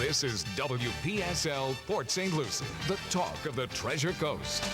This is WPSL Port St. Lucie, the talk of the Treasure Coast.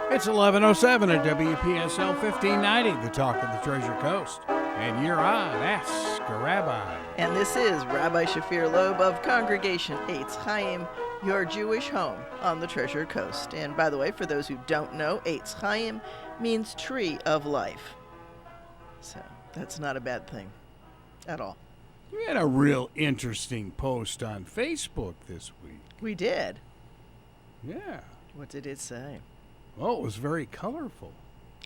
It's 11:07 at WPSL 1590, the talk of the Treasure Coast. And you're on Ask a Rabbi. And this is Rabbi Shafir Lobb of Congregation Eitz Chaim, your Jewish home on the Treasure Coast. And by the way, for those who don't know, Eitz Chaim means tree of life. So that's not a bad thing at all. We had a real interesting post on Facebook this week. We did. Yeah. What did it say? Oh, it was very colorful.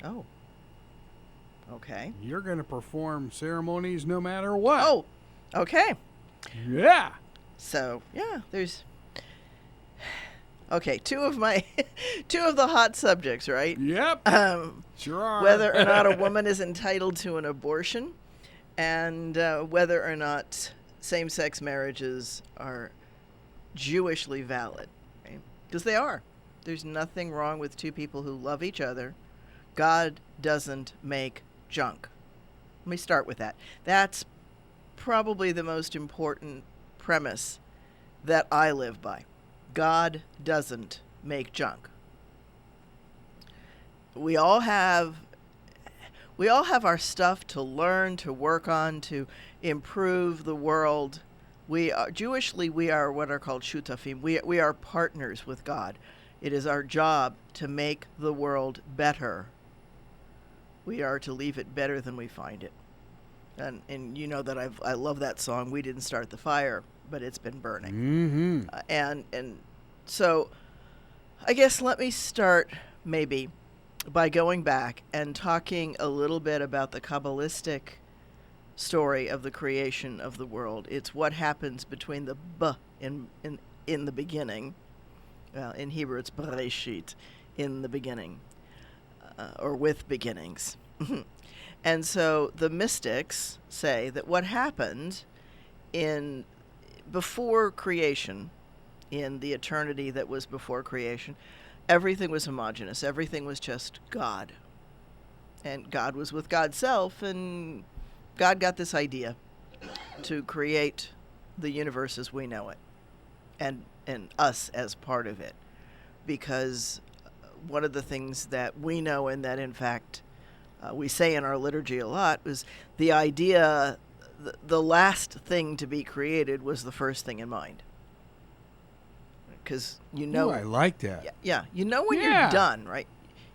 Oh. Okay. You're going to perform ceremonies no matter what. Oh, okay. Yeah. So, yeah, there's... Okay, two of the hot subjects, right? Yep. Sure are. Whether or not a woman is entitled to an abortion, and whether or not same-sex marriages are Jewishly valid, right? Because they are. There's nothing wrong with two people who love each other. God doesn't make junk. Let me start with that. That's probably the most important premise that I live by. God doesn't make junk. We all have our stuff to learn, to work on, to improve the world. Jewishly, we are what are called shutafim. We are partners with God. It is our job to make the world better. We are to leave it better than we find it. And you know that I love that song. We didn't start the fire, but it's been burning. Mm-hmm. And so I guess let me start maybe by going back and talking a little bit about the Kabbalistic story of the creation of the world. It's what happens between the b in the beginning. Well, in Hebrew, it's Bereshit, in the beginning, or with beginnings. And so the mystics say that what happened before creation, in the eternity that was before creation, everything was homogeneous. Everything was just God. And God was with God's self, and God got this idea to create the universe as we know it. And us as part of it, because one of the things that we know, and that in fact we say in our liturgy a lot, was the idea the last thing to be created was the first thing in mind. Because Ooh, I like that. Yeah, you know when you're done, right?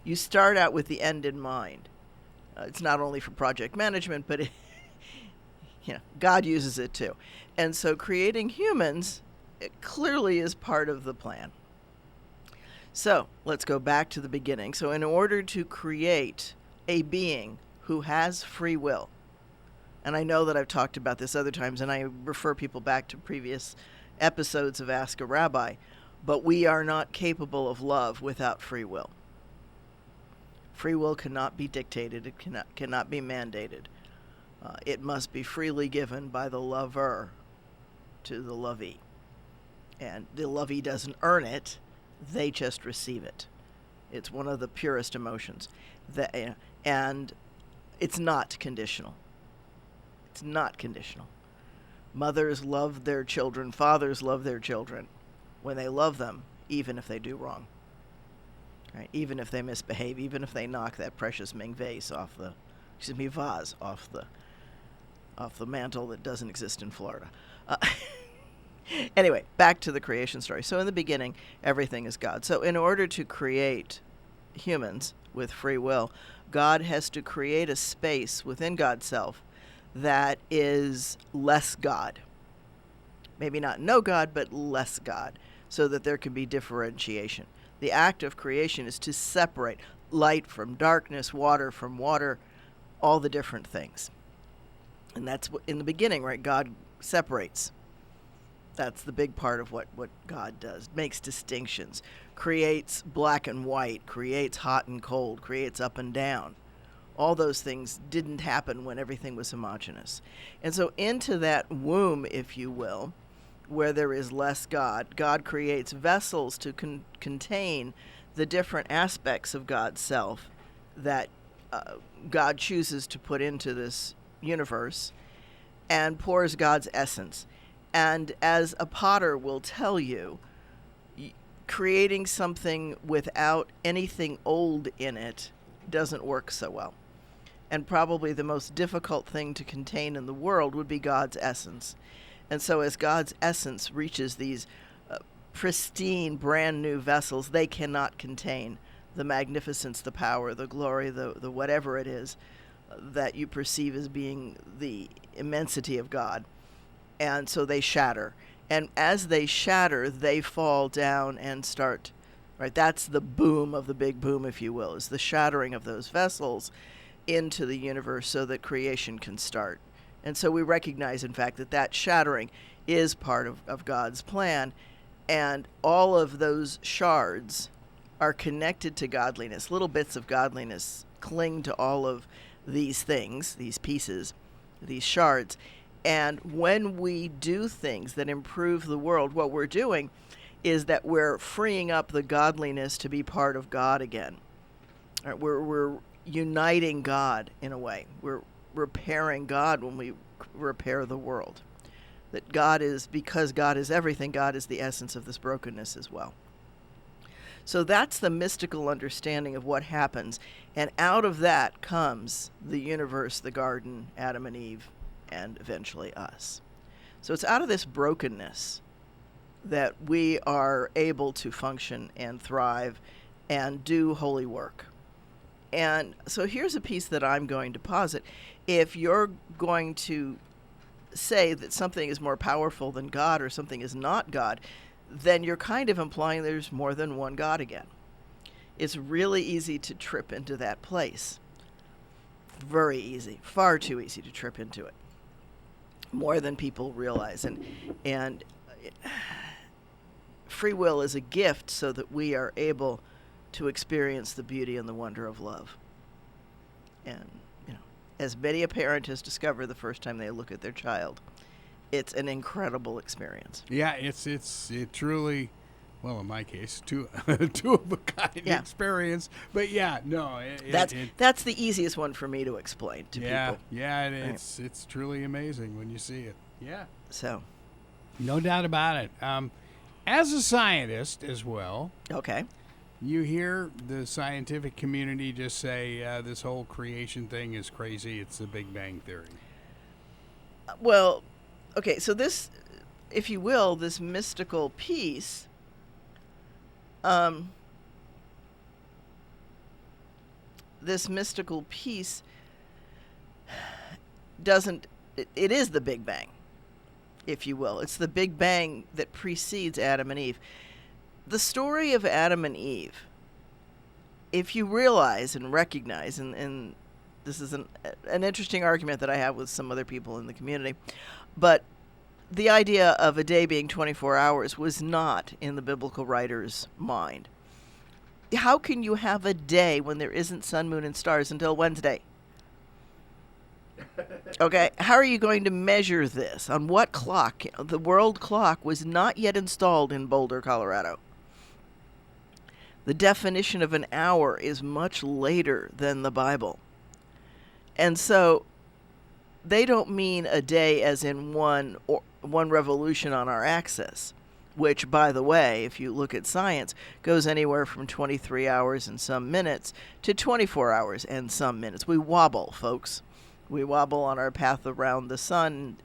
You start out with the end in mind. It's not only for project management, but God uses it too. And so creating humans, it clearly is part of the plan. So let's go back to the beginning. So in order to create a being who has free will, and I know that I've talked about this other times, and I refer people back to previous episodes of Ask a Rabbi, but we are not capable of love without free will. Free will cannot be dictated. It cannot be mandated. It must be freely given by the lover to the lovee. And the lovey doesn't earn it, they just receive it. It's one of the purest emotions. And it's not conditional. It's not conditional. Mothers love their children, fathers love their children when they love them, even if they do wrong. Right? Even if they misbehave, even if they knock that precious Ming vase vase off the mantle that doesn't exist in Florida. Anyway, back to the creation story. So in the beginning, everything is God. So in order to create humans with free will, God has to create a space within God's self that is less God. Maybe not no God, but less God, so that there can be differentiation. The act of creation is to separate light from darkness, water from water, all the different things. And that's what, in the beginning, right, God separates. That's the big part of what God does. Makes distinctions, creates black and white, creates hot and cold, creates up and down. All those things didn't happen when everything was homogeneous. And so into that womb, if you will, where there is less God, God creates vessels to contain the different aspects of God's self that God chooses to put into this universe, and pours God's essence. And as a potter will tell you, creating something without anything old in it doesn't work so well. And probably the most difficult thing to contain in the world would be God's essence. And so as God's essence reaches these pristine, brand new vessels, they cannot contain the magnificence, the power, the glory, the whatever it is that you perceive as being the immensity of God. And so they shatter. And as they shatter, they fall down and start, right? That's the boom of the big boom, if you will, is the shattering of those vessels into the universe so that creation can start. And so we recognize, in fact, that shattering is part of God's plan. And all of those shards are connected to godliness. Little bits of godliness cling to all of these things, these pieces, these shards. And when we do things that improve the world, what we're doing is that we're freeing up the godliness to be part of God again. Right? We're uniting God in a way. We're repairing God when we repair the world. That God is, because God is everything, God is the essence of this brokenness as well. So that's the mystical understanding of what happens. And out of that comes the universe, the garden, Adam and Eve, and eventually us. So it's out of this brokenness that we are able to function and thrive and do holy work. And so here's a piece that I'm going to posit. If you're going to say that something is more powerful than God or something is not God, then you're kind of implying there's more than one God again. It's really easy to trip into that place. Very easy. Far too easy to trip into it. More than people realize. And free will is a gift so that we are able to experience the beauty and the wonder of love. And, as many a parent has discovered the first time they look at their child, it's an incredible experience. Yeah, it truly, well, in my case, two of a kind experience. But yeah, no, that's the easiest one for me to explain to people. Yeah, it's truly amazing when you see it. Yeah. So, no doubt about it. As a scientist as well. Okay. You hear the scientific community just say this whole creation thing is crazy. It's the Big Bang Theory. Well, okay, so this, if you will, this mystical piece, doesn't, it is the Big Bang, if you will. It's the Big Bang that precedes Adam and Eve. The story of Adam and Eve, if you realize and recognize, and this is an interesting argument that I have with some other people in the community, but the idea of a day being 24 hours was not in the biblical writer's mind. How can you have a day when there isn't sun, moon, and stars until Wednesday? Okay, how are you going to measure this? On what clock? The world clock was not yet installed in Boulder, Colorado. The definition of an hour is much later than the Bible. And so they don't mean a day as in one revolution on our axis, which, by the way, if you look at science, goes anywhere from 23 hours and some minutes to 24 hours and some minutes. We wobble, folks. We wobble on our path around the sun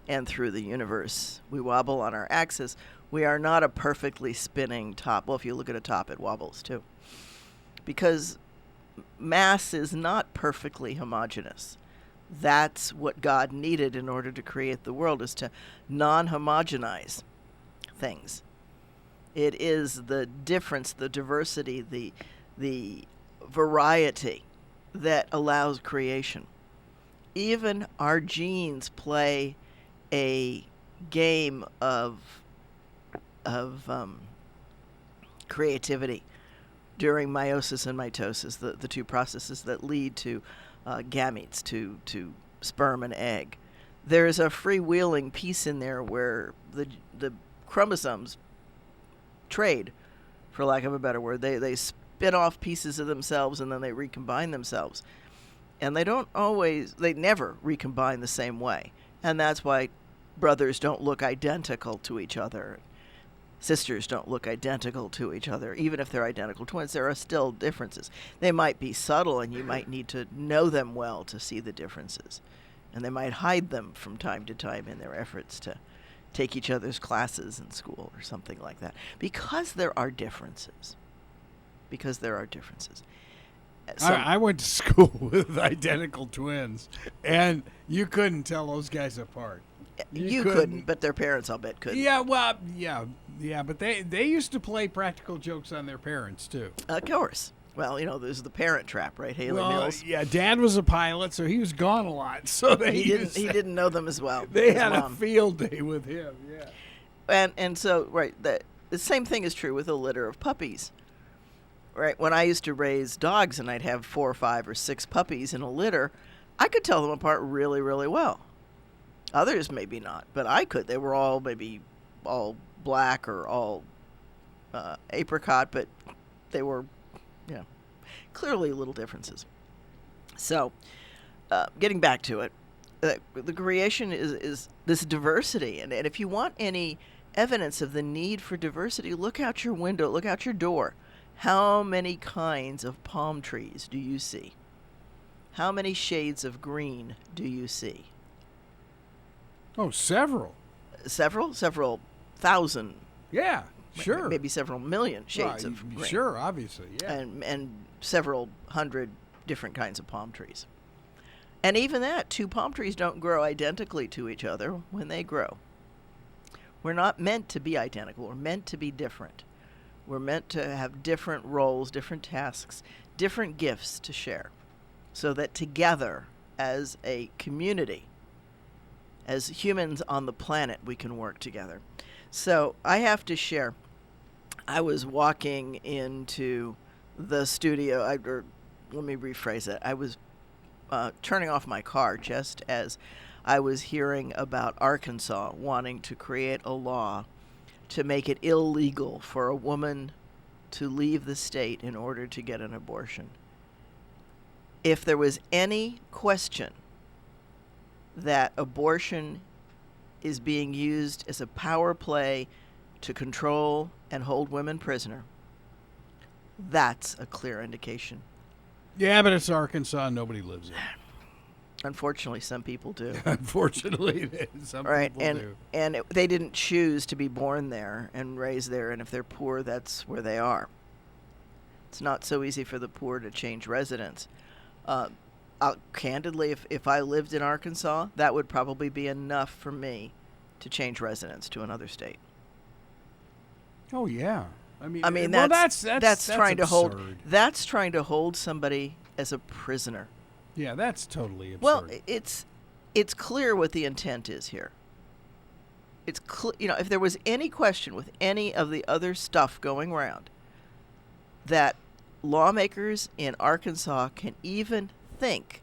and through the universe. We wobble on our axis. We are not a perfectly spinning top. Well, if you look at a top, it wobbles too. Because mass is not perfectly homogeneous. That's what God needed in order to create the world, is to non-homogenize things. It is the difference, the diversity, the variety that allows creation. Even our genes play a game of of creativity during meiosis and mitosis, the two processes that lead to gametes, to sperm and egg. There is a freewheeling piece in there where the chromosomes trade, for lack of a better word. They spin off pieces of themselves and then they recombine themselves. And they never recombine the same way. And that's why brothers don't look identical to each other. Sisters don't look identical to each other. Even if they're identical twins, there are still differences. They might be subtle, and you might need to know them well to see the differences. And they might hide them from time to time in their efforts to take each other's classes in school or something like that. Because there are differences. I went to school with identical twins, and you couldn't tell those guys apart. You couldn't, but their parents, I'll bet, could. Yeah, well, yeah, but they used to play practical jokes on their parents, too. Of course. Well, there's the parent trap, right, Haley Mills? Yeah, Dad was a pilot, so he was gone a lot. So he didn't know them as well. They had a field day with him, yeah. And so, right, the same thing is true with a litter of puppies. Right, when I used to raise dogs and I'd have 4 or 5 or 6 puppies in a litter, I could tell them apart really, really well. Others maybe not, but I could. They were all maybe all black or all apricot, but they were, clearly little differences. So, getting back to it, the creation is this diversity, and if you want any evidence of the need for diversity, look out your window, look out your door. How many kinds of palm trees do you see? How many shades of green do you see? Oh, several. Several thousand. Yeah, sure. Maybe several million shades of green. Sure, obviously, yeah. And several hundred different kinds of palm trees. And even that, 2 palm trees don't grow identically to each other when they grow. We're not meant to be identical. We're meant to be different. We're meant to have different roles, different tasks, different gifts to share, so that together, as a community, as humans on the planet, we can work together. So I have to share. I was walking into the studio, let me rephrase it. I was turning off my car just as I was hearing about Arkansas wanting to create a law to make it illegal for a woman to leave the state in order to get an abortion. If there was any question that abortion is being used as a power play to control and hold women prisoner, that's a clear indication. Yeah, but it's Arkansas and nobody lives there. Unfortunately, some people do. Unfortunately, some people do. And they didn't choose to be born there and raised there, and if they're poor, that's where they are. It's not so easy for the poor to change residence. Candidly, if I lived in Arkansas, that would probably be enough for me to change residence to another state. Oh yeah, I mean well, that's trying absurd. That's trying to hold somebody as a prisoner. Yeah, that's totally absurd. Well, it's clear what the intent is here. It's if there was any question with any of the other stuff going around, that lawmakers in Arkansas can even think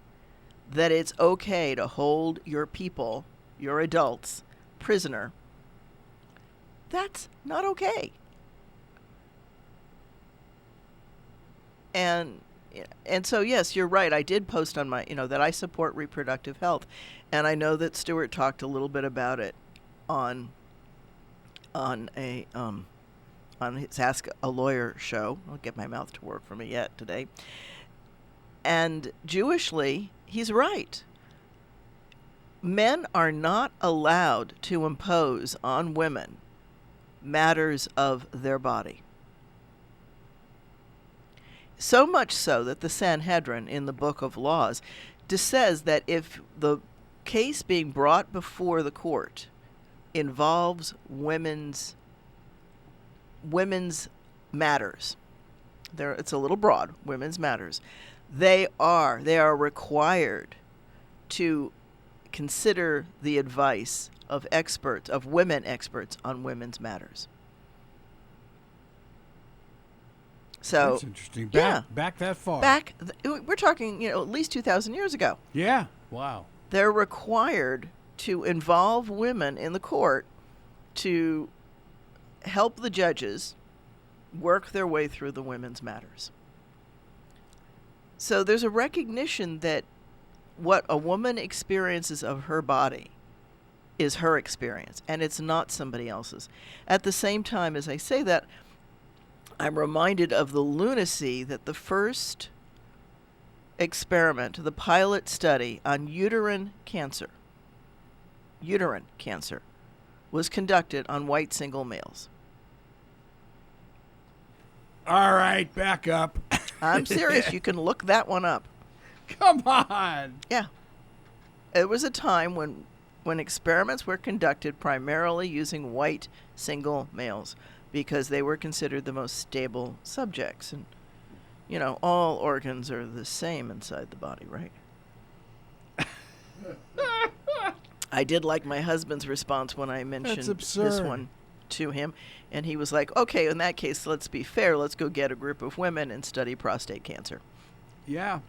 that it's okay to hold your people, your adults, prisoner, that's not okay. And so, yes, you're right. I did post on my, that I support reproductive health. And I know that Stuart talked a little bit about it on his Ask a Lawyer show. I'll get my mouth to work for me yet today. And Jewishly, he's right. Men are not allowed to impose on women matters of their body. So much so that the Sanhedrin in the Book of Laws says that if the case being brought before the court involves women's matters, it's a little broad, women's matters, they are required to consider the advice of experts, of women experts on women's matters. So that's interesting. Yeah. Back that far. We're talking, at least 2,000 years ago. Yeah. Wow. They're required to involve women in the court to help the judges work their way through the women's matters. So there's a recognition that what a woman experiences of her body is her experience, and it's not somebody else's. At the same time, as I say that, I'm reminded of the lunacy that the first experiment, the pilot study on uterine cancer, was conducted on white single males. All right, back up. I'm serious. You can look that one up. Come on. Yeah. It was a time when experiments were conducted primarily using white single males because they were considered the most stable subjects. And, all organs are the same inside the body, right? I did like my husband's response when I mentioned this one to him. And he was like, okay, in that case, let's be fair. Let's go get a group of women and study prostate cancer. Yeah.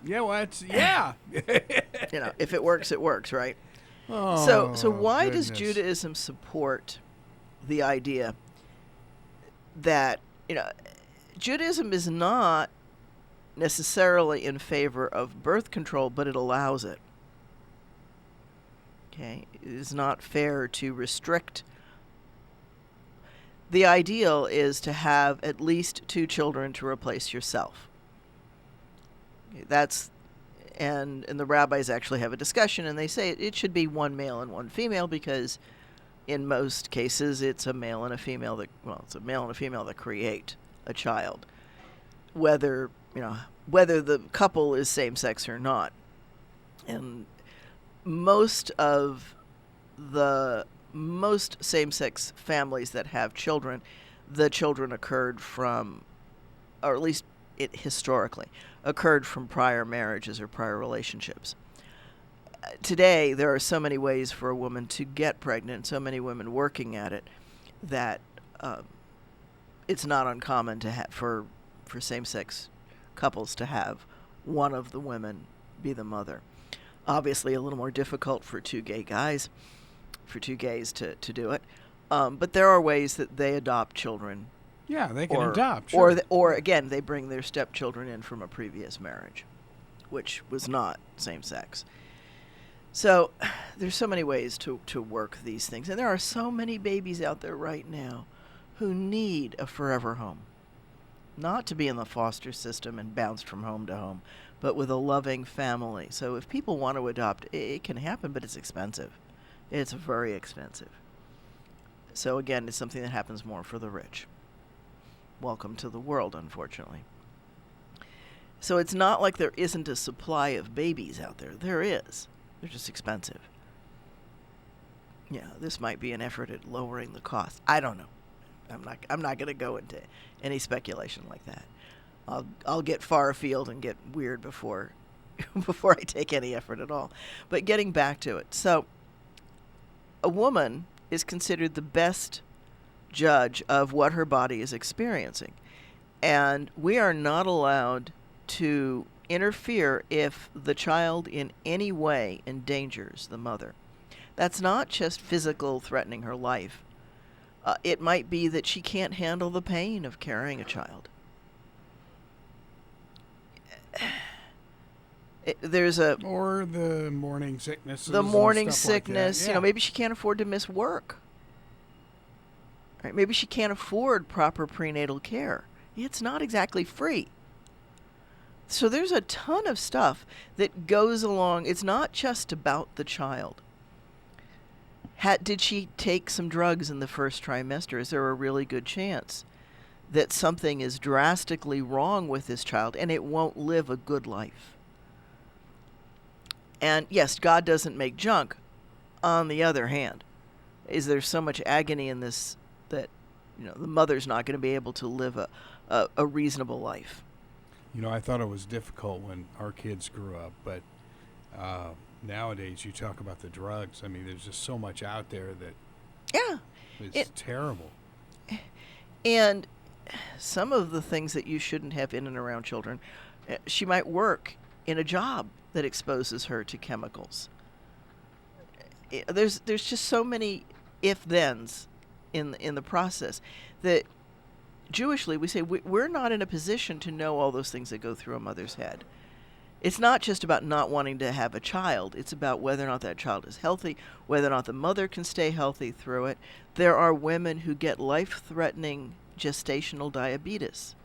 Yeah, well, yeah. If it works, it works, right? Oh, so why goodness. does Judaism support the idea that, Judaism is not necessarily in favor of birth control, but it allows it. Okay? It is not fair to restrict. The ideal is to have at least 2 children to replace yourself. And the rabbis actually have a discussion, and they say it should be 1 male and 1 female because in most cases it's a male and a female that create a child, whether the couple is same sex or not. And most same-sex families that have children, the children occurred from, or at least historically, occurred from prior marriages or prior relationships. Today, there are so many ways for a woman to get pregnant, so many women working at it, that it's not uncommon to have for same-sex couples to have one of the women be the mother. Obviously, a little more difficult for 2 gays to do it. But there are ways that they adopt children. Yeah, they can adopt. Sure. Or again, they bring their stepchildren in from a previous marriage, which was not same-sex. So there's so many ways to work these things. And there are so many babies out there right now who need a forever home. Not to be in the foster system and bounced from home to home, but with a loving family. So if people want to adopt, it can happen, but it's expensive. It's very expensive. So again, it's something that happens more for the rich. Welcome to the world, unfortunately. So it's not like there isn't a supply of babies out there. There is. They're just expensive. Yeah, this might be an effort at lowering the cost. I don't know. I'm not going to go into any speculation like that. I'll get far afield and get weird before I take any effort at all. But getting back to it. So a woman is considered the best judge of what her body is experiencing. And we are not allowed to interfere if the child in any way endangers the mother. That's not just physical threatening her life. It might be that she can't handle the pain of carrying a child. Or the morning sickness. The morning stuff sickness. Like that. Yeah. Maybe she can't afford to miss work. Right? Maybe she can't afford proper prenatal care. It's not exactly free. So there's a ton of stuff that goes along. It's not just about the child. Did she take some drugs in the first trimester? Is there a really good chance that something is drastically wrong with this child and it won't live a good life? And yes, God doesn't make junk. On the other hand, is there so much agony in this that the mother's not going to be able to live a reasonable life? I thought it was difficult when our kids grew up, but nowadays you talk about the drugs. I mean, there's just so much out there that it's terrible. And some of the things that you shouldn't have in and around children. She might work in a job that exposes her to chemicals. There's just so many if-thens in the process that Jewishly we say we're not in a position to know all those things that go through a mother's head. It's not just about not wanting to have a child. It's about whether or not that child is healthy, whether or not the mother can stay healthy through it. There are women who get life-threatening gestational diabetes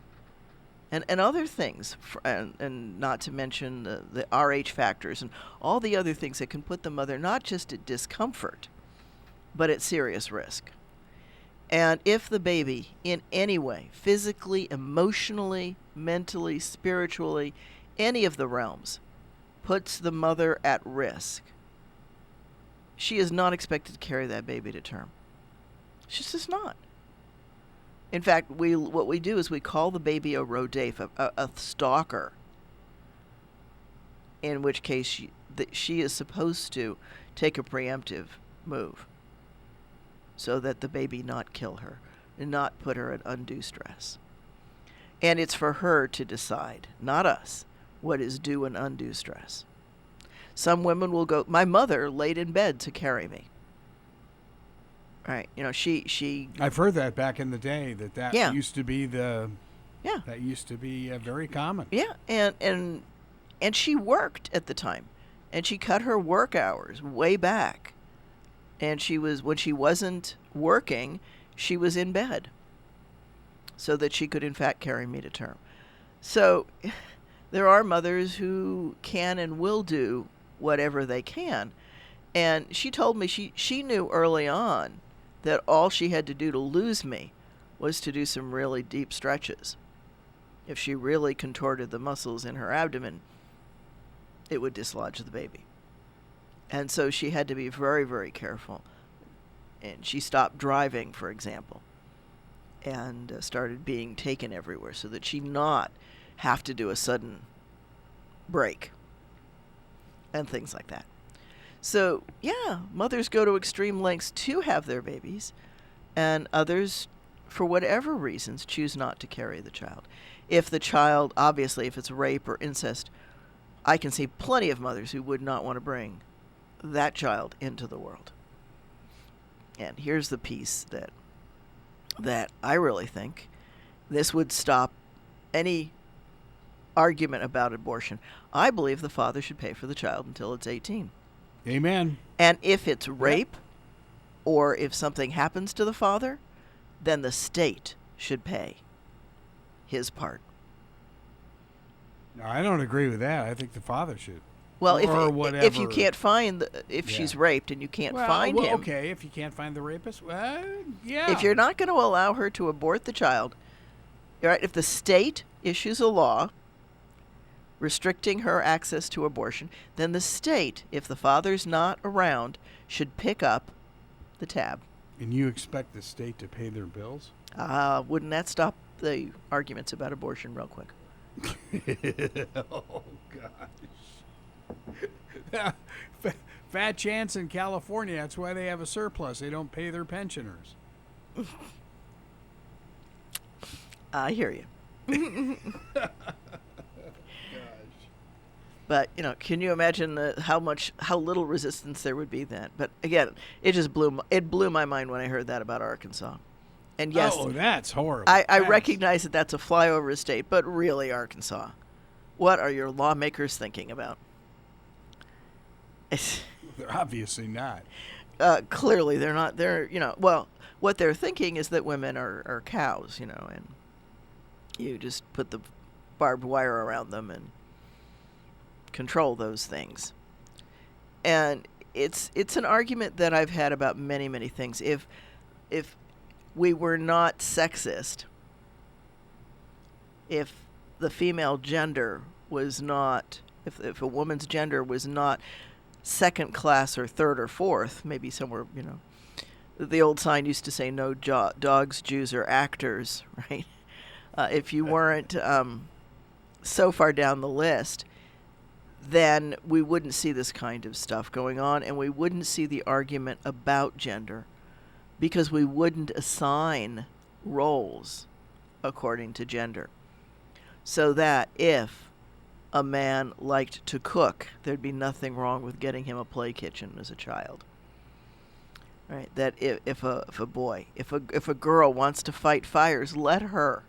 and other things, and not to mention the RH factors and all the other things that can put the mother not just at discomfort, but at serious risk. And if the baby in any way, physically, emotionally, mentally, spiritually, any of the realms, puts the mother at risk, she is not expected to carry that baby to term. She's just not. In fact, what we do is we call the baby a rodaif, a stalker, in which case she is supposed to take a preemptive move so that the baby not kill her and not put her at undue stress. And it's for her to decide, not us, what is due and undue stress. Some women will go, my mother laid in bed to carry me. Right, she. I've heard that back in the day that Yeah. used to be Yeah. that used to be very common. Yeah, and she worked at the time, and she cut her work hours way back, and when she wasn't working, she was in bed, so that she could in fact carry me to term. So, there are mothers who can and will do whatever they can, and she told me she knew early on that all she had to do to lose me was to do some really deep stretches. If she really contorted the muscles in her abdomen, it would dislodge the baby. And so she had to be very, very careful. And she stopped driving, for example, and started being taken everywhere so that she not have to do a sudden break and things like that. So, yeah, mothers go to extreme lengths to have their babies, and others, for whatever reasons, choose not to carry the child. If the child, obviously, if it's rape or incest, I can see plenty of mothers who would not want to bring that child into the world. And here's the piece that I really think this would stop any argument about abortion. I believe the father should pay for the child until it's 18. Amen. And if it's rape, or if something happens to the father, then the state should pay his part. No, I don't agree with that. I think the father should. Well, whatever. if you can't find she's raped and you can't find him, okay. If you can't find the rapist, yeah. If you're not going to allow her to abort the child, right? If the state issues a law restricting her access to abortion, then the state, if the father's not around, should pick up the tab. And you expect the state to pay their bills? Wouldn't that stop the arguments about abortion real quick? Oh, gosh. Fat chance in California. That's why they have a surplus. They don't pay their pensioners. I hear you. But, can you imagine how little resistance there would be then? But again, it just blew my mind when I heard that about Arkansas. And yes, that's horrible. I recognize that that's a flyover state, but really, Arkansas, what are your lawmakers thinking about? They're obviously not. Clearly, they're not. Well, what they're thinking is that women are cows, and you just put the barbed wire around them and control those things. And it's an argument that I've had about many, many things. If we were not sexist, if the female gender was not, if a woman's gender was not second class or third or fourth, maybe somewhere, the old sign used to say no dogs, Jews, or actors, right? If you weren't so far down the list, then we wouldn't see this kind of stuff going on, and we wouldn't see the argument about gender, because we wouldn't assign roles according to gender. So that if a man liked to cook, there'd be nothing wrong with getting him a play kitchen as a child. Right? That if a girl wants to fight fires, let her.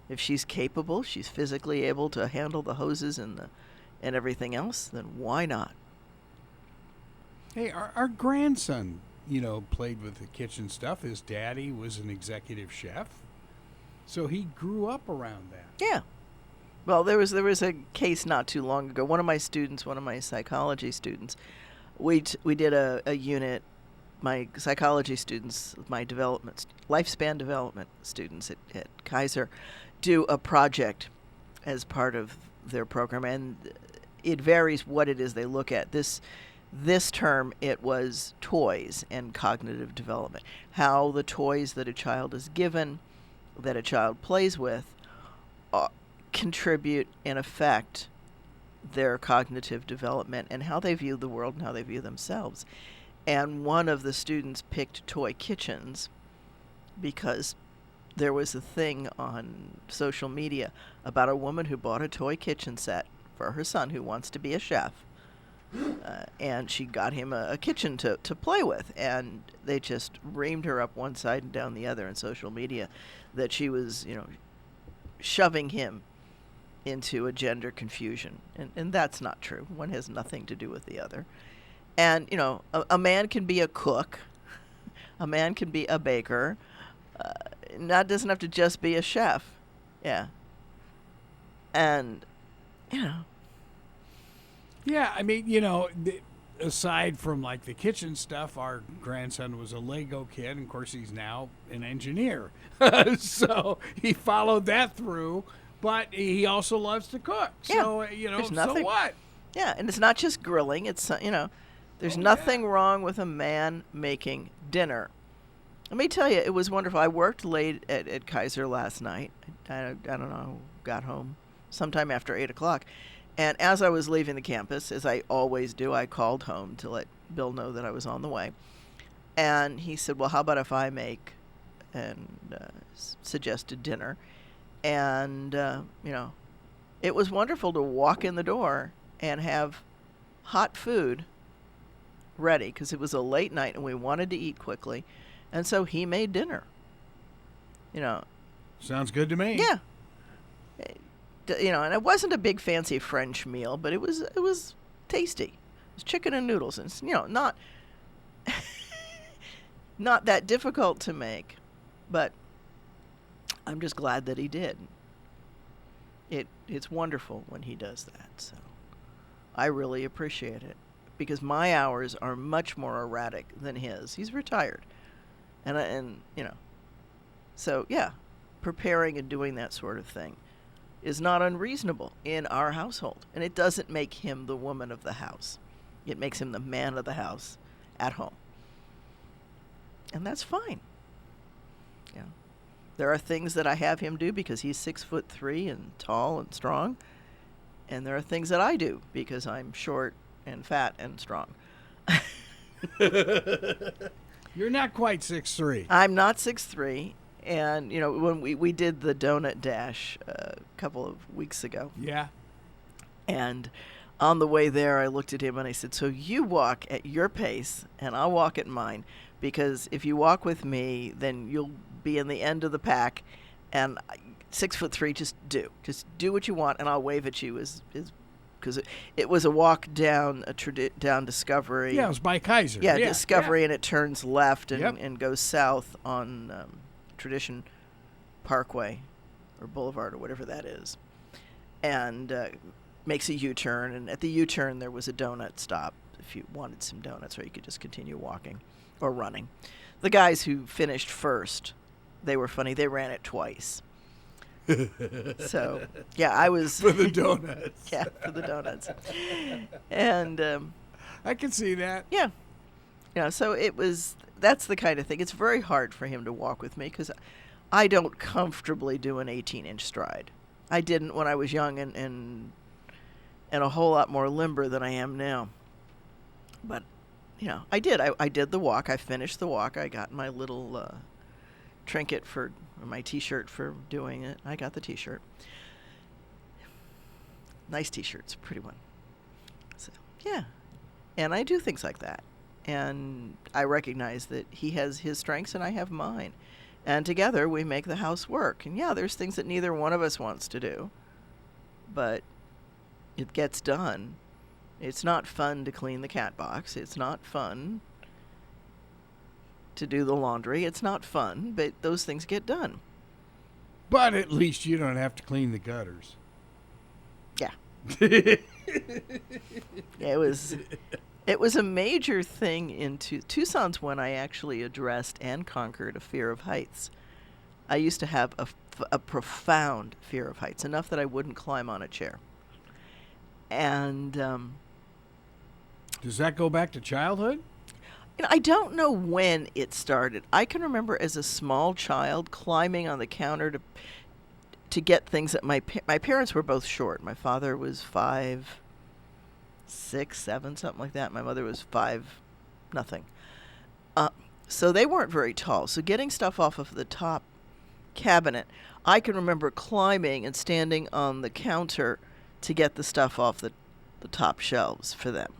If she's capable, she's physically able to handle the hoses and everything else, then why not? Hey, our grandson, played with the kitchen stuff. His daddy was an executive chef, so he grew up around that. Yeah. Well, there was a case not too long ago. One of my psychology students, we did a unit. My psychology students, my lifespan development students at Kaiser, do a project as part of their program, and it varies what it is they look at. This term, it was toys and cognitive development. How the toys that a child is given, that a child plays with, contribute and affect their cognitive development and how they view the world and how they view themselves. And one of the students picked toy kitchens because there was a thing on social media about a woman who bought a toy kitchen set for her son who wants to be a chef. And she got him a kitchen to play with. And they just reamed her up one side and down the other in social media that she was, shoving him into a gender confusion. And that's not true. One has nothing to do with the other. And, a man can be a cook. A man can be a baker. Doesn't have to just be a chef. Yeah. And, Yeah, I mean, aside from like the kitchen stuff, our grandson was a Lego kid, and of course he's now an engineer. So he followed that through, but he also loves to cook. Yeah. So, There's nothing, so what? Yeah, and it's not just grilling. It's, there's nothing wrong with a man making dinner. Let me tell you, it was wonderful. I worked late at Kaiser last night. I don't know, got home sometime after 8 o'clock. And as I was leaving the campus, as I always do, I called home to let Bill know that I was on the way. And he said, well, how about if I make and suggested dinner? And, it was wonderful to walk in the door and have hot food ready because it was a late night and we wanted to eat quickly. And so he made dinner. Sounds good to me. Yeah. And it wasn't a big fancy French meal, but it was tasty. It was chicken and noodles, and not not that difficult to make, but I'm just glad that he did. It's wonderful when he does that, so I really appreciate it because my hours are much more erratic than his. He's retired, and so yeah, preparing and doing that sort of thing is not unreasonable in our household. And it doesn't make him the woman of the house. It makes him the man of the house at home. And that's fine. Yeah. There are things that I have him do because he's 6'3" and tall and strong. And there are things that I do because I'm short and fat and strong. You're not quite 6'3". I'm not 6'3". And, when we did the donut dash a couple of weeks ago. Yeah. And on the way there, I looked at him and I said, so you walk at your pace and I'll walk at mine. Because if you walk with me, then you'll be in the end of the pack. And 6'3", just do what you want. And I'll wave at you because it was a walk down down Discovery. Yeah, it was by Kaiser. Yeah, Discovery, yeah. And it turns left and, Yep. and goes south on Tradition Parkway or Boulevard or whatever that is, and makes a U-turn. And at the U-turn, there was a donut stop if you wanted some donuts, or you could just continue walking or running. The guys who finished first, they were funny. They ran it twice. So, yeah, I was... For the donuts. Yeah, for the donuts. And... I can see that. Yeah. So that's the kind of thing. It's very hard for him to walk with me because I don't comfortably do an 18-inch stride. I didn't when I was young and a whole lot more limber than I am now. But, I did. I did the walk. I finished the walk. I got my little trinket for or my T-shirt for doing it. I got the T-shirt. Nice T-shirt. It's a pretty one. So, yeah. And I do things like that. And I recognize that he has his strengths and I have mine. And together we make the house work. And yeah, there's things that neither one of us wants to do. But it gets done. It's not fun to clean the cat box. It's not fun to do the laundry. It's not fun, but those things get done. But at least you don't have to clean the gutters. Yeah. It was a major thing in Tucson's when I actually addressed and conquered a fear of heights. I used to have a profound fear of heights, enough that I wouldn't climb on a chair. And does that go back to childhood? I don't know when it started. I can remember as a small child climbing on the counter to get things that my parents were both short. My father was 5'6", 7", something like that. My mother was 5 nothing. So they weren't very tall. So getting stuff off of the top cabinet, I can remember climbing and standing on the counter to get the stuff off the top shelves for them.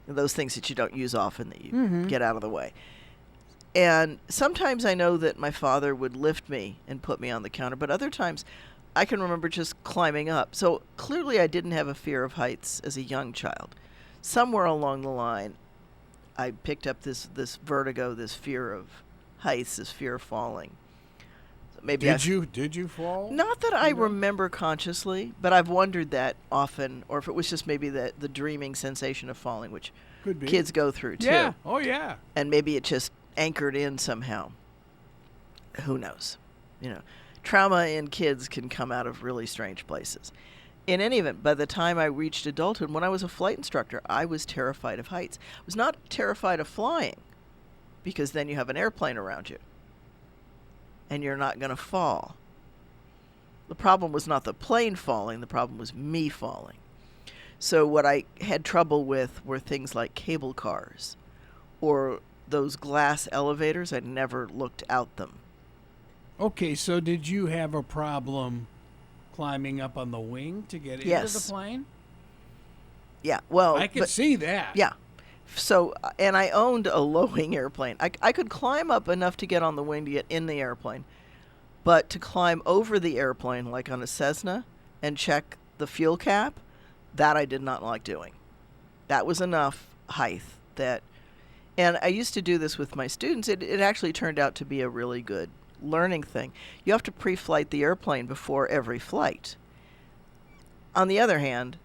Those things that you don't use often that you get out of the way. And sometimes I know that my father would lift me and put me on the counter, but other times I can remember just climbing up. So clearly I didn't have a fear of heights as a young child. Somewhere along the line, I picked up this vertigo, this fear of heights, this fear of falling. So maybe Did you fall? Not that I remember consciously, but I've wondered that often, or if it was just maybe the dreaming sensation of falling, which Could be. kids go through too. Yeah. Oh, yeah. And maybe it just anchored in somehow. Who knows? Trauma in kids can come out of really strange places. In any event, by the time I reached adulthood, when I was a flight instructor, I was terrified of heights. I was not terrified of flying, because then you have an airplane around you, and you're not going to fall. The problem was not the plane falling, the problem was me falling. So what I had trouble with were things like cable cars or those glass elevators. I never looked out them. Okay, so did you have a problem climbing up on the wing to get into the plane? Yeah, well... I could see that. Yeah. So, and I owned a low-wing airplane. I could climb up enough to get on the wing to get in the airplane. But to climb over the airplane, like on a Cessna, and check the fuel cap, that I did not like doing. That was enough height that... And I used to do this with my students. It actually turned out to be a really good learning thing. You have to pre-flight the airplane before every flight. On the other hand,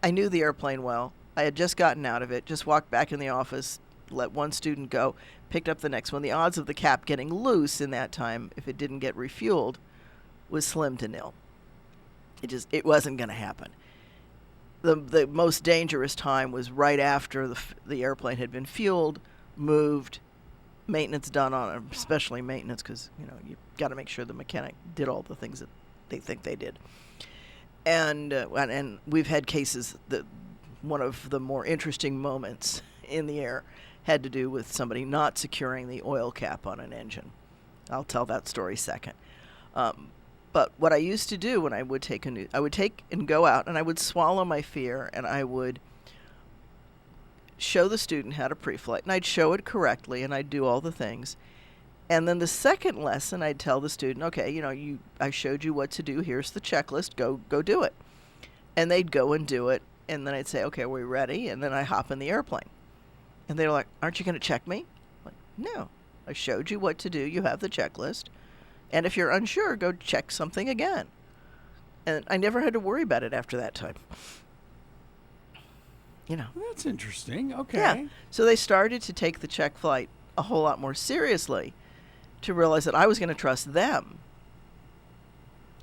I knew the airplane well. I had just gotten out of it, just walked back in the office, let one student go, picked up the next one. The odds of the cap getting loose in that time, if it didn't get refueled, was slim to nil. It wasn't going to happen. The most dangerous time was right after the airplane had been fueled, moved, maintenance done on it, especially maintenance, because you've got to make sure the mechanic did all the things that they think they did. And we've had cases that one of the more interesting moments in the air had to do with somebody not securing the oil cap on an engine. I'll tell that story second. But what I used to do when I would take and go out, and I would swallow my fear, and I would show the student how to pre-flight, and I'd show it correctly, and I'd do all the things. And then the second lesson, I'd tell the student, okay, I showed you what to do. Here's the checklist. Go do it. And they'd go and do it, and then I'd say, okay, are we ready? And then I hop in the airplane. And they're like, aren't you going to check me? I'm like, no, I showed you what to do. You have the checklist. And if you're unsure, go check something again. And I never had to worry about it after that time. That's interesting. Okay. Yeah. So they started to take the check flight a whole lot more seriously, to realize that I was going to trust them.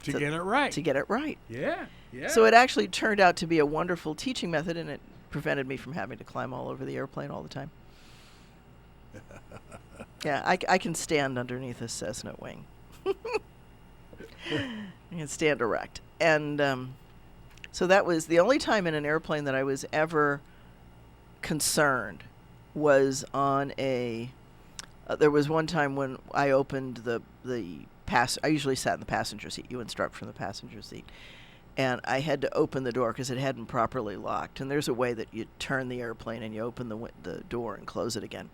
To get it right. To get it right. Yeah. Yeah. So it actually turned out to be a wonderful teaching method, and it prevented me from having to climb all over the airplane all the time. Yeah, I can stand underneath a Cessna wing. I can stand erect. And so that was the only time in an airplane that I was ever concerned, was on a There was one time when I opened the I usually sat in the passenger seat. You instruct from the passenger seat. And I had to open the door because it hadn't properly locked. And there's a way that you turn the airplane and you open the door and close it again.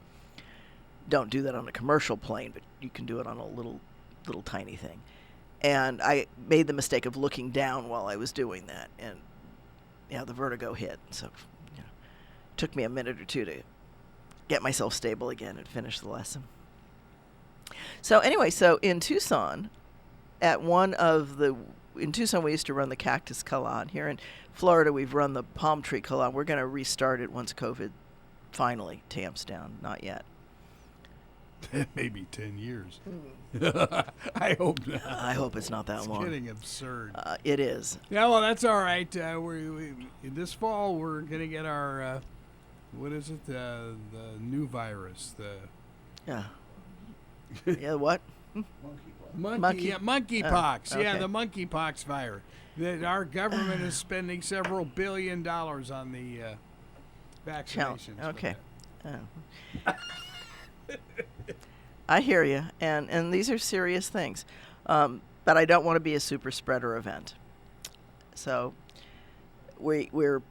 Don't do that on a commercial plane, but you can do it on a little tiny thing. And I made the mistake of looking down while I was doing that. And, the vertigo hit. So, it took me a minute or two to get myself stable again and finish the lesson. So anyway, in Tucson, in Tucson we used to run the cactus Kalan. Here in Florida we've run the palm tree Kalan. We're going to restart it once COVID finally tamps down. Not yet. Maybe 10 years. I hope not. I hope it's not that long. It's getting absurd. It is. Yeah, well, that's all right. This fall we're going to get our, what is it, the new virus. Yeah. Yeah, what? Monkeypox. Okay. Yeah, the monkeypox virus. Our government is spending several $1 billion on the vaccinations. Okay. I hear you, and these are serious things, but I don't want to be a super spreader event. So we're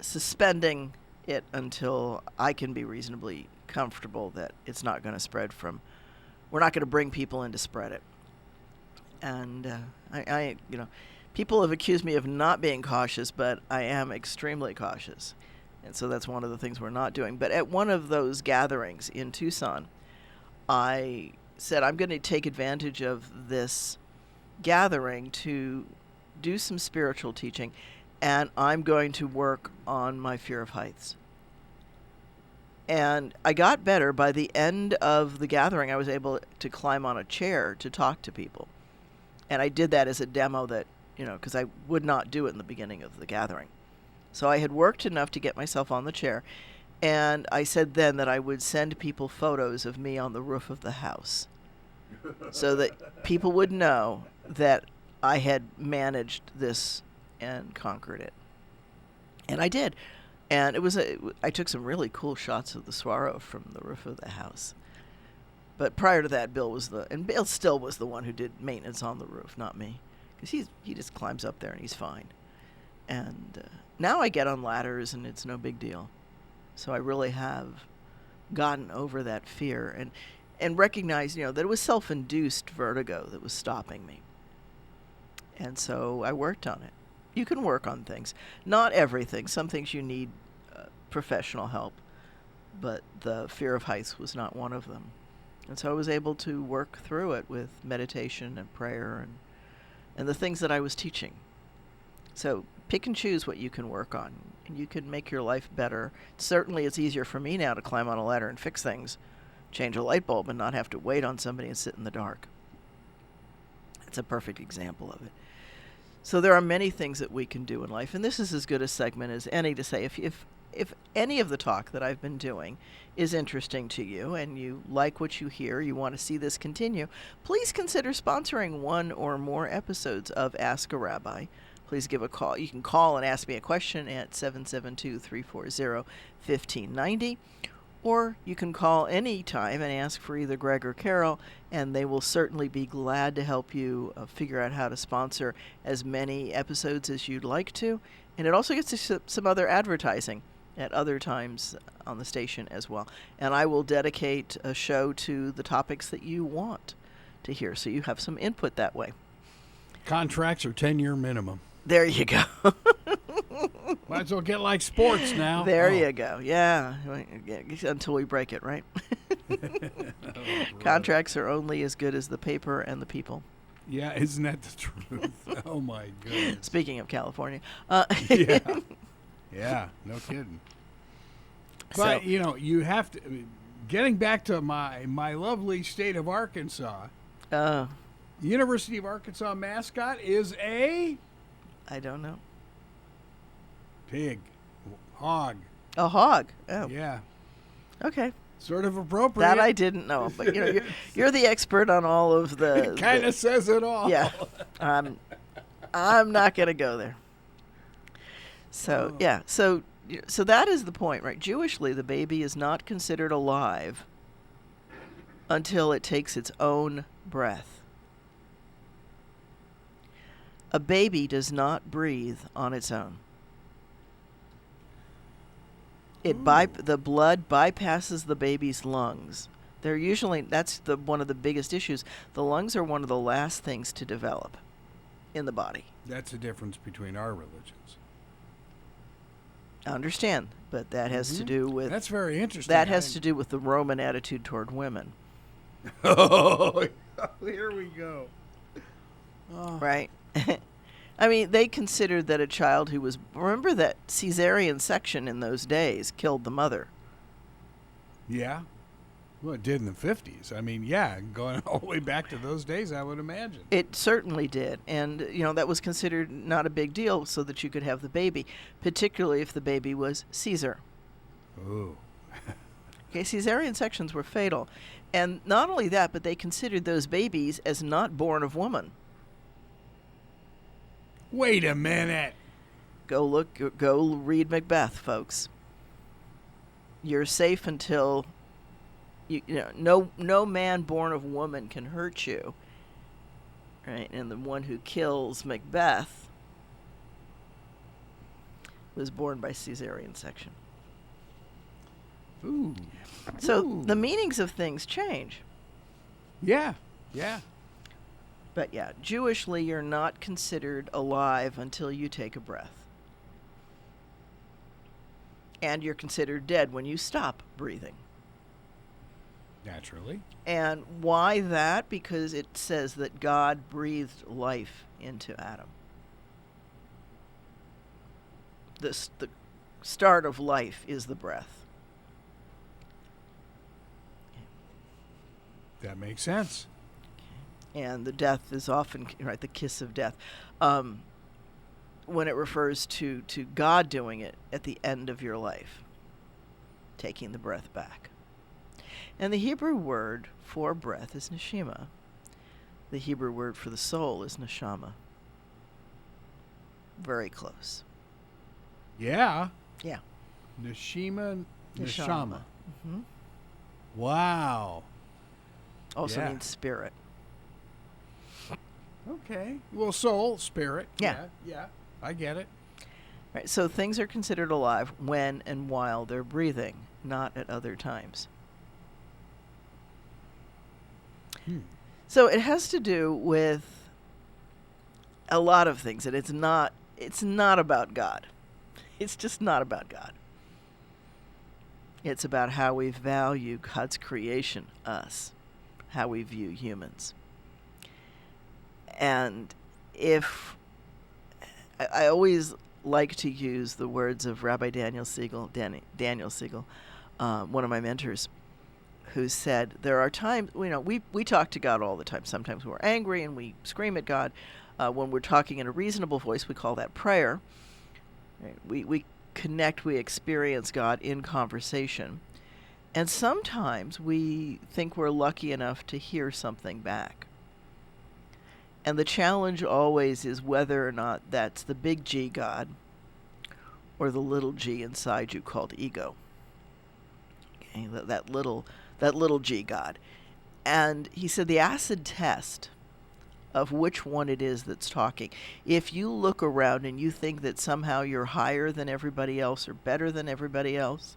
suspending it until I can be reasonably comfortable that it's not going to spread we're not going to bring people in to spread it. And I people have accused me of not being cautious, but I am extremely cautious. And so that's one of the things we're not doing. But at one of those gatherings in Tucson, I said I'm going to take advantage of this gathering to do some spiritual teaching, and I'm going to work on my fear of heights. And I got better. By the end of the gathering, I was able to climb on a chair to talk to people. And I did that as a demo that, because I would not do it in the beginning of the gathering. So I had worked enough to get myself on the chair. And I said then that I would send people photos of me on the roof of the house so that people would know that I had managed this and conquered it. And I did. And I took some really cool shots of the Swaro from the roof of the house. But prior to that, Bill still was the one who did maintenance on the roof, not me. Because he just climbs up there and he's fine. And now I get on ladders and it's no big deal. So I really have gotten over that fear and recognized, that it was self-induced vertigo that was stopping me. And so I worked on it. You can work on things. Not everything. Some things you need professional help. But the fear of heights was not one of them. And so I was able to work through it with meditation and prayer and the things that I was teaching. So pick and choose what you can work on. And you can make your life better. Certainly it's easier for me now to climb on a ladder and fix things. Change a light bulb and not have to wait on somebody and sit in the dark. It's a perfect example of it. So there are many things that we can do in life, and this is as good a segment as any to say if any of the talk that I've been doing is interesting to you and you like what you hear, you want to see this continue, please consider sponsoring one or more episodes of Ask a Rabbi. Please give a call. You can call and ask me a question at 772-340-1590. Or you can call any time and ask for either Greg or Carol, and they will certainly be glad to help you figure out how to sponsor as many episodes as you'd like to. And it also gets to some other advertising at other times on the station as well. And I will dedicate a show to the topics that you want to hear, so you have some input that way. Contracts are 10-year minimum. There you go. Might as well get like sports now. There you go. Yeah. Until we break it, right? Contracts are only as good as the paper and the people. Yeah, isn't that the truth? Oh, my goodness. Speaking of California. Yeah. Yeah, no kidding. But, you have to, getting back to my lovely state of Arkansas, the University of Arkansas mascot is a... I don't know. Pig. Hog. A hog. Oh. Yeah. Okay. Sort of appropriate. That I didn't know. But, you're the expert on all of the... It kind of says it all. Yeah. I'm not going to go there. So, yeah. So that is the point, right? Jewishly, the baby is not considered alive until it takes its own breath. A baby does not breathe on its own. The blood bypasses the baby's lungs. They're usually, that's one of the biggest issues. The lungs are one of the last things to develop in the body. That's the difference between our religions. I understand, but that has to do with... That's very interesting. That has to do with the Roman attitude toward women. Oh, here we go. Oh. Right? I mean, they considered that a child who was... Remember that cesarean section in those days killed the mother. Yeah. Well, it did in the 50s. I mean, yeah, going all the way back to those days, I would imagine. It certainly did. And, that was considered not a big deal so that you could have the baby, particularly if the baby was Caesar. Ooh. Okay, cesarean sections were fatal. And not only that, but they considered those babies as not born of woman. Wait a minute. Go read Macbeth, folks. You're safe until... no man born of woman can hurt you, right? And the one who kills Macbeth was born by cesarean section. Ooh. So the meanings of things change. Yeah, yeah. But yeah, Jewishly, you're not considered alive until you take a breath. And you're considered dead when you stop breathing. Naturally. And why that? Because it says that God breathed life into Adam. The start of life is the breath. That makes sense. And the death is often, right, the kiss of death. When it refers to God doing it at the end of your life, taking the breath back. And the Hebrew word for breath is neshima. The Hebrew word for the soul is neshama. Very close. Yeah. Yeah. Neshima. Mm-hmm. Wow. Also means spirit. Okay. Well, soul, spirit. Yeah. Yeah. I get it. Right. So things are considered alive when and while they're breathing, not at other times. So it has to do with a lot of things, and it's not about God. It's just not about God. It's about how we value God's creation, us, how we view humans. And if I always like to use the words of Rabbi Daniel Siegel, one of my mentors, who said there are times, we talk to God all the time. Sometimes we're angry and we scream at God. When we're talking in a reasonable voice, we call that prayer. Right? We connect, we experience God in conversation. And sometimes we think we're lucky enough to hear something back. And the challenge always is whether or not that's the big G God or the little g inside you called ego. Okay, that little g God. And he said the acid test of which one it is that's talking. If you look around and you think that somehow you're higher than everybody else or better than everybody else,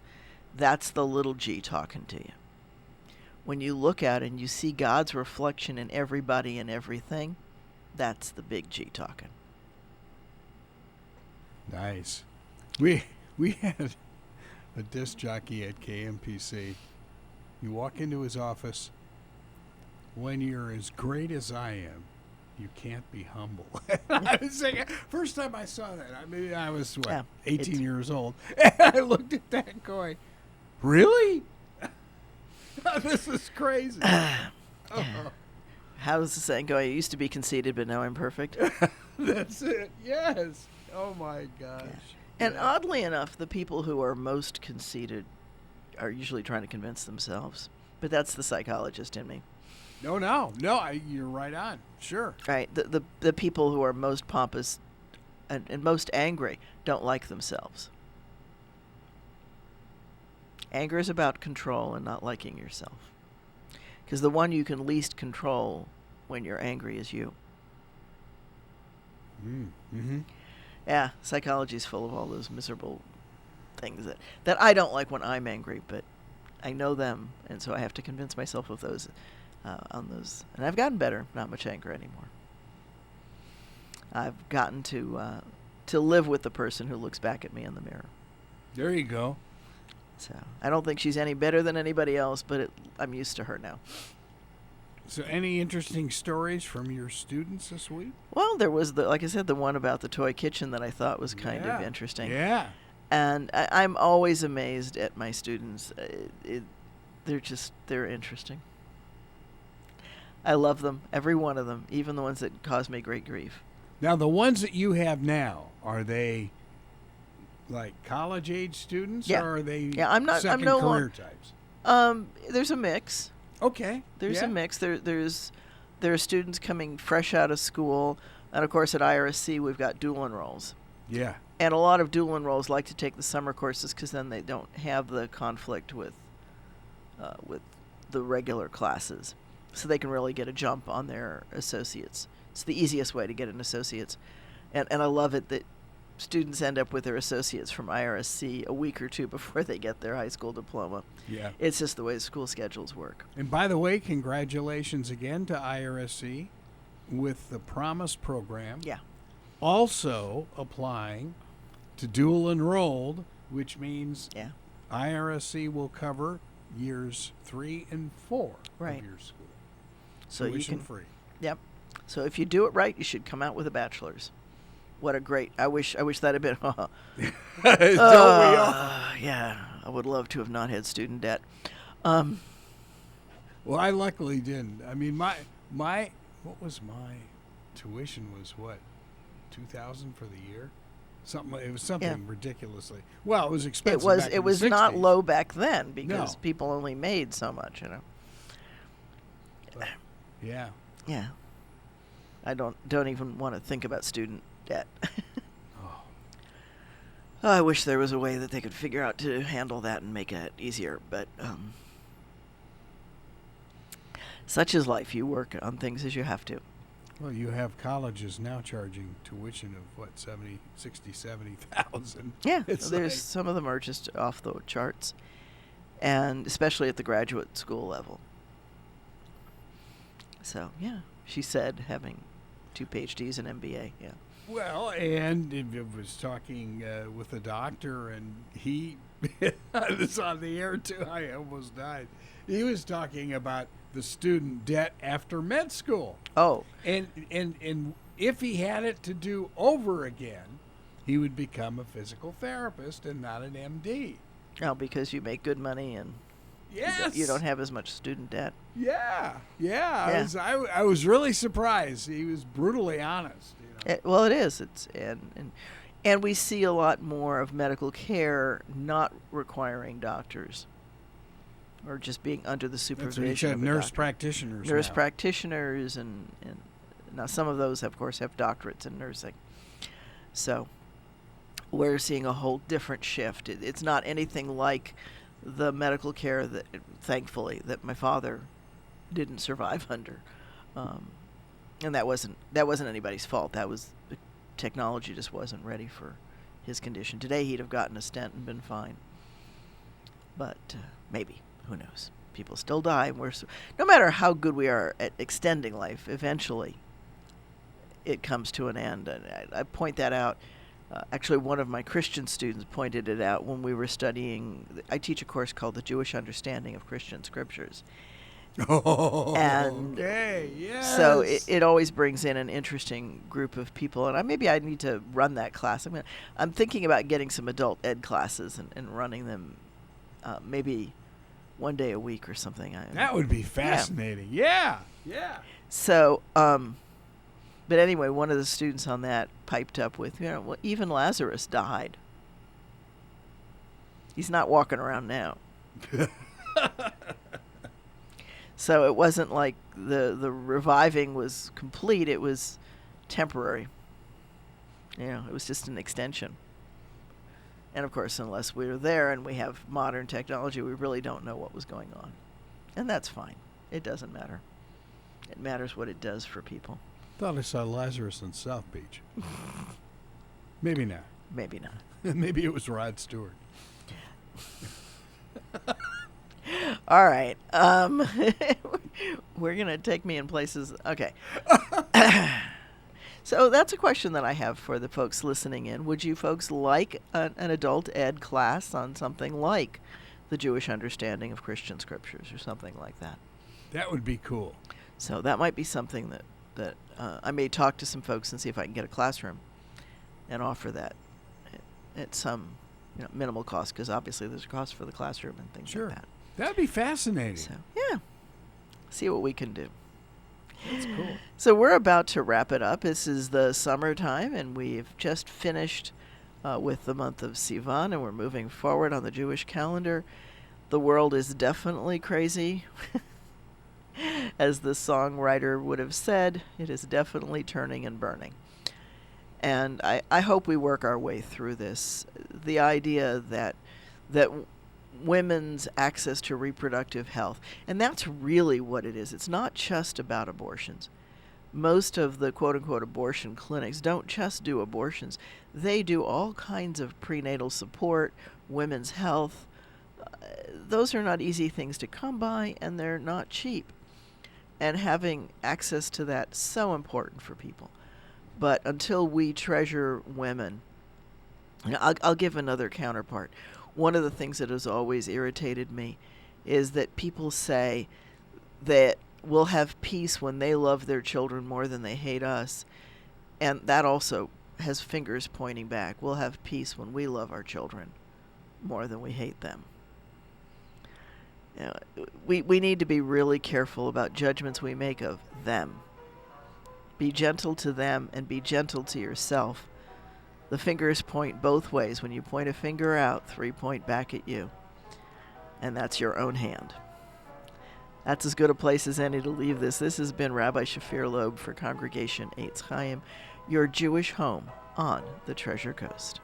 that's the little g talking to you. When you look out and you see God's reflection in everybody and everything, that's the big G talking. Nice. We had a disc jockey at KMPC. You walk into his office. When you're as great as I am, you can't be humble. I was saying, first time I saw that, I was 18 years old. And I looked at that going, really? This is crazy. How's the saying go? I used to be conceited, but now I'm perfect. That's it. Yes. Oh my gosh. Yeah. And oddly enough, the people who are most conceited are usually trying to convince themselves. But that's the psychologist in me. No, you're right on. Sure. Right. The people who are most pompous and most angry don't like themselves. Anger is about control and not liking yourself. Because the one you can least control when you're angry is you. Mm-hmm. Yeah, psychology is full of all those miserable things that I don't like when I'm angry, but I know them, and so I have to convince myself of those, on those. And I've gotten better, not much anger anymore. I've gotten to live with the person who looks back at me in the mirror. There you go. So I don't think she's any better than anybody else, but I'm used to her now. So any interesting stories from your students this week? Well, there was, like I said, the one about the toy kitchen that I thought was kind of interesting. Yeah. And I'm always amazed at my students. They're interesting. I love them, every one of them, even the ones that cause me great grief. Now, the ones that you have now, are they like college-age students, Yeah. or are they I'm no career lo- types? There's a mix. Okay. There's yeah. a mix. There are students coming fresh out of school, and of course at IRSC we've got dual enrolls. Yeah. And a lot of dual enrolls like to take the summer courses because then they don't have the conflict with the regular classes, so they can really get a jump on their associates. It's the easiest way to get an associate's, and I love it that students end up with their associates from IRSC a week or two before they get their high school diploma. Yeah. It's just the way the school schedules work. And by the way, congratulations again to IRSC with the Promise program. Yeah. Also applying to dual enrolled, which means Yeah. IRSC will cover years 3 and 4 Right. of your school. So you Tuition can. free. Yep. So if you do it right, you should come out with a bachelor's. What a great! I wish that had been. Don't we all? Yeah, I would love to have not had student debt. Well, I luckily didn't. I mean, my what was my tuition was what, 2,000 for the year, something. It was something ridiculously. Well, it was expensive. It was not low back then because No. people only made so much, But, yeah. Yeah. I don't even want to think about student debt. Oh. I wish there was a way that they could figure out to handle that and make it easier, but such is life. You work on things as you have to. Well, you have colleges now charging tuition of what, 70,000. Yeah, It's there's like- some of them are just off the charts, and especially at the graduate school level. So yeah, she said having 2 PhDs and MBA. Yeah. Well, and it was talking with a doctor, and he I was on the air too. I almost died. He was talking about the student debt after med school. Oh, And if he had it to do over again, he would become a physical therapist and not an MD. no, because you make good money and Yes. you don't have as much student debt. Yeah. Yeah. I was really surprised. He was brutally honest. Well, it is. It's and we see a lot more of medical care not requiring doctors, or just being under the That's what he supervision said. of a Nurse doctor. practitioners. Nurse now. practitioners, and now some of those, of course, have doctorates in nursing. So we're seeing a whole different shift. It's not anything like the medical care that, thankfully, that my father didn't survive under, and that wasn't anybody's fault. That was the technology just wasn't ready for his condition. Today he'd have gotten a stent and been fine, but maybe, who knows? People still die. No matter how good we are at extending life, eventually it comes to an end. And I point that out. Actually, one of my Christian students pointed it out when we were studying. I teach a course called The Jewish Understanding of Christian Scriptures. Oh, And okay, yes. So it always brings in an interesting group of people. And maybe I need to run that class. I'm thinking about getting some adult ed classes and running them maybe one day a week or something. That would be fascinating. Yeah. So, but anyway, one of the students on that piped up with, well, even Lazarus died. He's not walking around now. So it wasn't like the reviving was complete. It was temporary. It was just an extension. And of course, unless we're there and we have modern technology, we really don't know what was going on. And that's fine. It doesn't matter. It matters what it does for people. Thought I saw Lazarus on South Beach. Maybe not. Maybe not. Maybe it was Rod Stewart. All right. We're going to take me in places. Okay. So that's a question that I have for the folks listening in. Would you folks like an adult ed class on something like the Jewish understanding of Christian scriptures or something like that? That would be cool. So that might be something that I may talk to some folks and see if I can get a classroom and offer that at some minimal cost, because obviously there's a cost for the classroom and things like that. That'd be fascinating. So, yeah. See what we can do. That's cool. So we're about to wrap it up. This is the summertime, and we've just finished with the month of Sivan, and we're moving forward on the Jewish calendar. The world is definitely crazy. As the songwriter would have said, it is definitely turning and burning. And I hope we work our way through this. The idea that women's access to reproductive health, and that's really what it is. It's not just about abortions. Most of the quote-unquote abortion clinics don't just do abortions. They do all kinds of prenatal support, women's health. Those are not easy things to come by, and they're not cheap. And having access to that is so important for people. But until we treasure women, I'll give another counterpart. One of the things that has always irritated me is that people say that we'll have peace when they love their children more than they hate us. And that also has fingers pointing back. We'll have peace when we love our children more than we hate them. We need to be really careful about judgments we make of them. Be gentle to them and be gentle to yourself. The fingers point both ways. When you point a finger out, 3 point back at you. And that's your own hand. That's as good a place as any to leave this. This has been Rabbi Shafir Lobb for Congregation Eitz Chaim, your Jewish home on the Treasure Coast.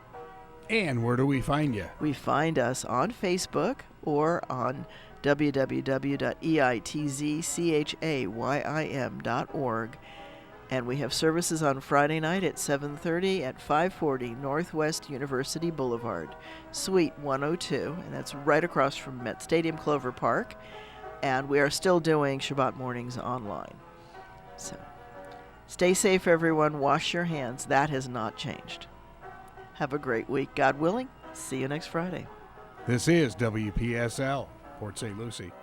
And where do we find you? We find us on Facebook or on www.eitzchaim.org. And we have services on Friday night at 7:30 at 540 Northwest University Boulevard, Suite 102, and that's right across from Met Stadium Clover Park. And we are still doing Shabbat mornings online. So stay safe, everyone. Wash your hands. That has not changed. Have a great week. God willing, see you next Friday. This is WPSL, Port St. Lucie.